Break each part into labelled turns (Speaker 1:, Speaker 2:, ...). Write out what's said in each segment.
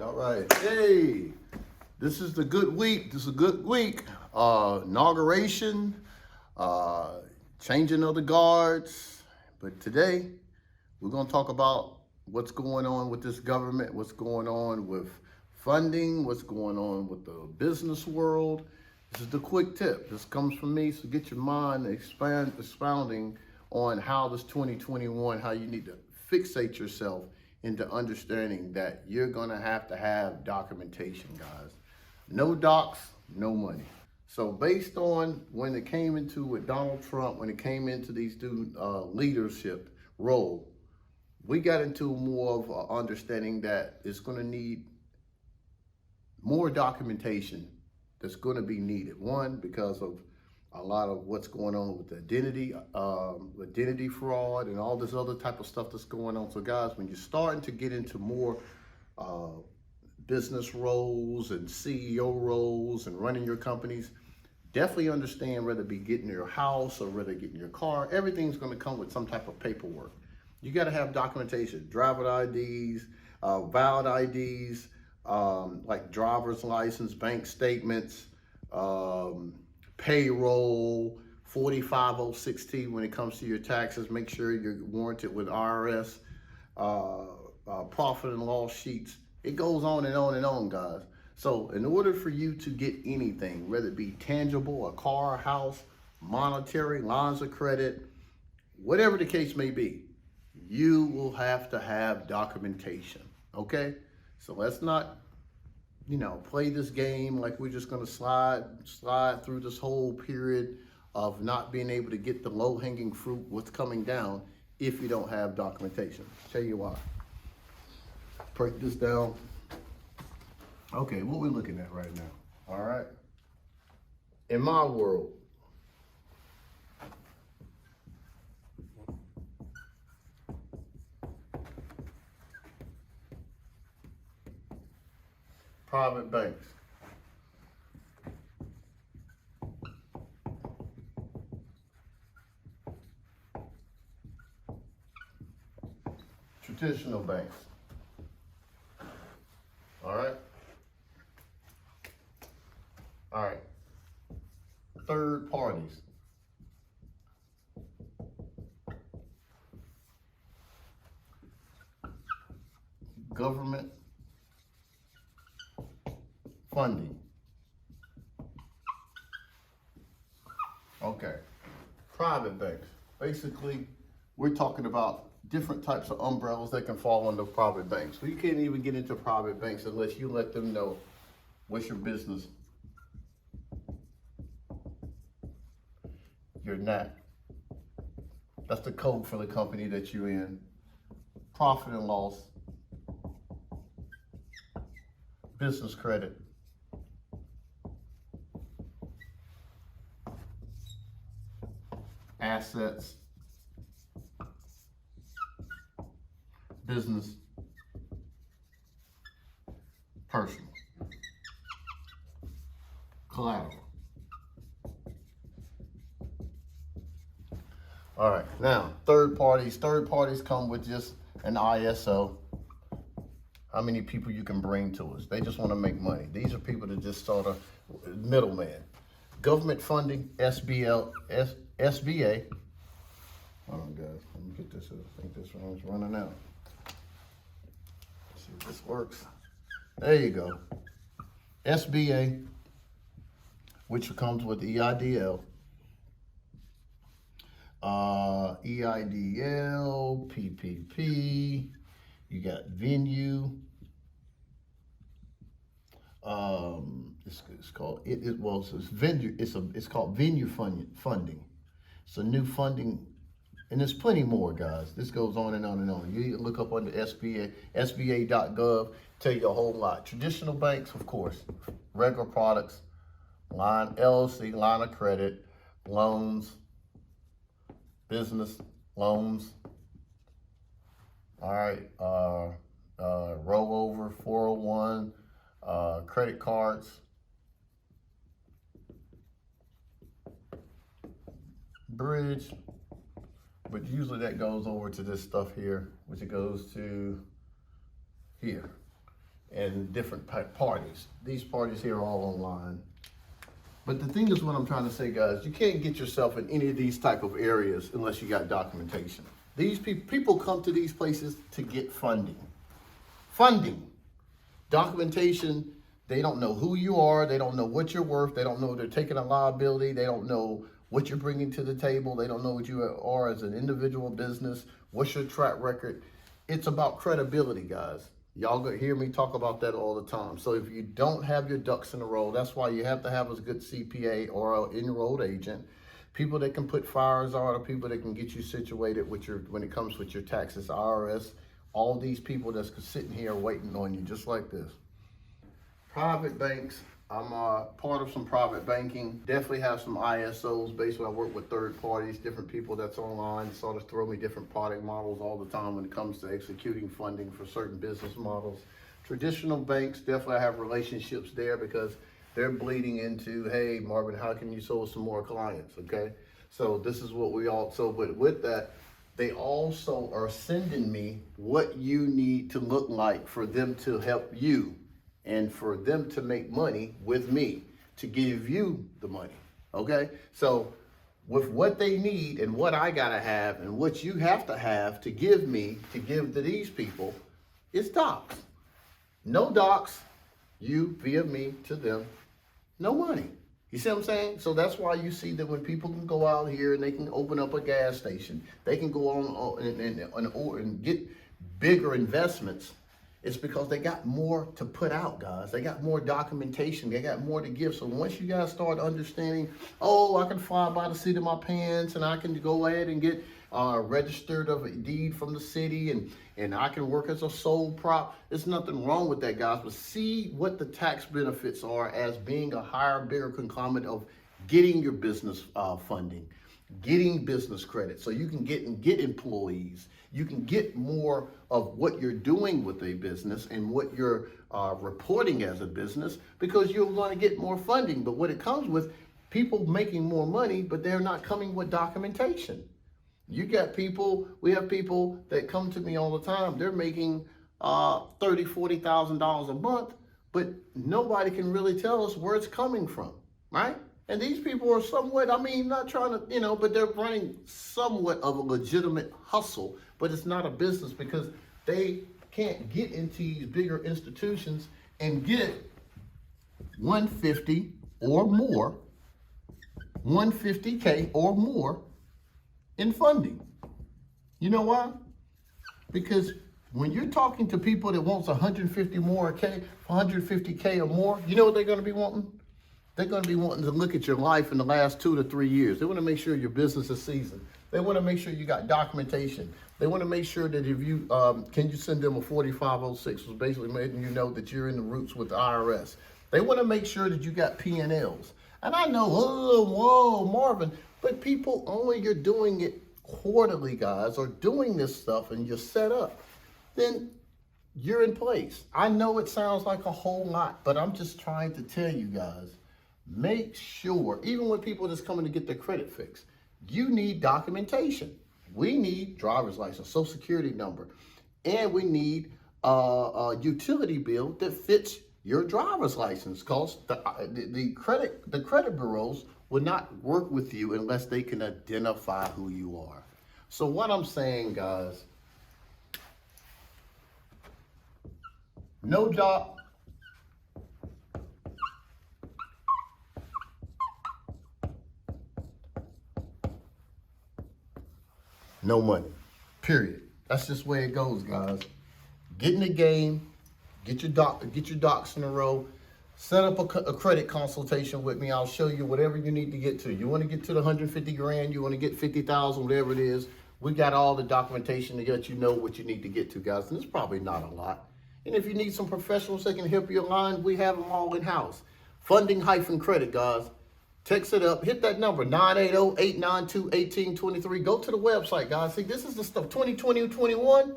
Speaker 1: all right. Hey, this is the good week. This is a good week. Inauguration, changing of the guards. But today, we're going to talk about what's going on with this government, what's going on with funding, what's going on with the business world. This is the quick tip. This comes from me, so get your mind expounding on how this 2021, how you need to fixate yourself into understanding that you're gonna have to have documentation, guys. No docs, no money. So based on when it came into with Donald Trump, when it came into these leadership role, we got into more of an understanding that it's gonna need more documentation that's gonna be needed. One, because of a lot of what's going on with identity fraud and all this other type of stuff that's going on. So guys, when you're starting to get into more business roles and CEO roles and running your companies, definitely understand whether it be getting your house or whether getting your car, everything's gonna come with some type of paperwork. You gotta have documentation, driver IDs, valid IDs, like driver's license, bank statements, payroll, 4506T when it comes to your taxes. Make sure you're warranted with IRS, profit and loss sheets. It goes on and on and on, guys. So in order for you to get anything, whether it be tangible, a car, a house, monetary, lines of credit, whatever the case may be, you will have to have documentation, okay? So let's not play this game like we're just gonna slide through this whole period of not being able to get the low-hanging fruit, what's coming down, if you don't have documentation. Tell you why. Break this down. Okay, what we're looking at right now, all right? In my world, private banks. Traditional banks. All right. All right. Third parties. Government funding. Okay. Private banks. Basically, we're talking about different types of umbrellas that can fall under private banks. So you can't even get into private banks unless you let them know what's your business. Your NAT. That's the code for the company that you're in. Profit and loss. Business credit. Assets. Business. Personal. Collateral. All right, now third parties come with just an ISO. How many people you can bring to us? They just want to make money. These are people that just sort of middleman. Government funding, SBA. Hold on, guys. Let me get this. I think this one's running out. Let's see if this works. There you go. SBA, which comes with EIDL. EIDL, PPP. You got venue. It's called it's called venue funding. It's a new funding, and there's plenty more, guys. This goes on and on and on. You look up under SBA.gov, tell you a whole lot. Traditional banks, of course, regular products, LLC, line of credit, loans, business loans. All right, rollover, 401, credit cards, bridge, but usually that goes over to this stuff here, which it goes to here. and different parties. These parties here are all online. But the thing is, what I'm trying to say, guys, you can't get yourself in any of these type of areas unless you got documentation. These people come to these places to get funding. Funding. Documentation, they don't know who you are. They don't know what you're worth. They don't know they're taking a liability. They don't know what you're bringing to the table. They don't know what you are as an individual business. What's your track record? It's about credibility, guys. Y'all hear me talk about that all the time. So if you don't have your ducks in a row, that's why you have to have a good CPA or an enrolled agent. People that can put fires out, or people that can get you situated with when it comes with your taxes, IRS, all these people that's sitting here waiting on you, just like this. Private banks, I'm part of some private banking. Definitely have some ISOs. Basically, I work with third parties, different people that's online, sort of throw me different product models all the time when it comes to executing funding for certain business models. Traditional banks, definitely I have relationships there because they're bleeding into, hey, Marvin, how can you sold some more clients, okay? So this is what we also, but with that, they also are sending me what you need to look like for them to help you and for them to make money with me to give you the money, okay? So with what they need and what I gotta have and what you have to give me to give to these people, it's docs. No docs, you via me to them, no money. You see what I'm saying? So that's why you see that when people can go out here and they can open up a gas station, they can go on and get bigger investments. It's because they got more to put out, guys. They got more documentation. They got more to give. So once you guys start understanding, oh, I can fly by the seat of my pants and I can go ahead and get registered of a deed from the city and I can work as a sole prop. There's nothing wrong with that, guys. But see what the tax benefits are as being a higher, bigger conglomerate of getting your business funding, getting business credit so you can get employees. You can get more of what you're doing with a business and what you're reporting as a business because you're going to get more funding. But what it comes with, people making more money, but they're not coming with documentation. You got people, we have people that come to me all the time. They're making $30,000, $40,000 a month, but nobody can really tell us where it's coming from, right? And these people are somewhat, I mean, not trying to, but they're running somewhat of a legitimate hustle, but it's not a business because they can't get into these bigger institutions and get 150 or more, 150K or more in funding. You know why? Because when you're talking to people that wants 150K or more, you know what they're going to be wanting? They're going to be wanting to look at your life in the last 2 to 3 years. They want to make sure your business is seasoned. They want to make sure you got documentation. They want to make sure that if you, can you send them a 4506, which basically making you know that you're in the roots with the IRS. They want to make sure that you got P&Ls. And I know, oh, whoa, Marvin, but people only you're doing it quarterly, guys, or doing this stuff and you're set up, then you're in place. I know it sounds like a whole lot, but I'm just trying to tell you guys, make sure, even with people that's coming to get their credit fixed, you need documentation. We need driver's license, social security number, and we need a utility bill that fits your driver's license, because the credit bureaus will not work with you unless they can identify who you are. So what I'm saying, guys, no job. No money, period. That's just the way it goes, guys. Get in the game, get your docs in a row, set up a credit consultation with me. I'll show you whatever you need to get to. You want to get to the 150 grand, you want to get 50,000, whatever it is. We got all the documentation to let you know what you need to get to, guys. And it's probably not a lot. And if you need some professionals that can help you align, we have them all in-house. Funding-credit, guys. Text it up. Hit that number, 980-892-1823. Go to the website, guys. See, this is the stuff, 2020 and 21.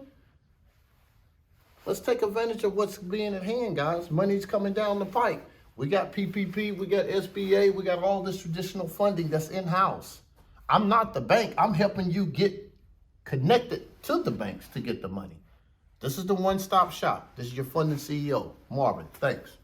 Speaker 1: Let's take advantage of what's being at hand, guys. Money's coming down the pipe. We got PPP, we got SBA, we got all this traditional funding that's in-house. I'm not the bank. I'm helping you get connected to the banks to get the money. This is the one-stop shop. This is your funding CEO, Marvin. Thanks.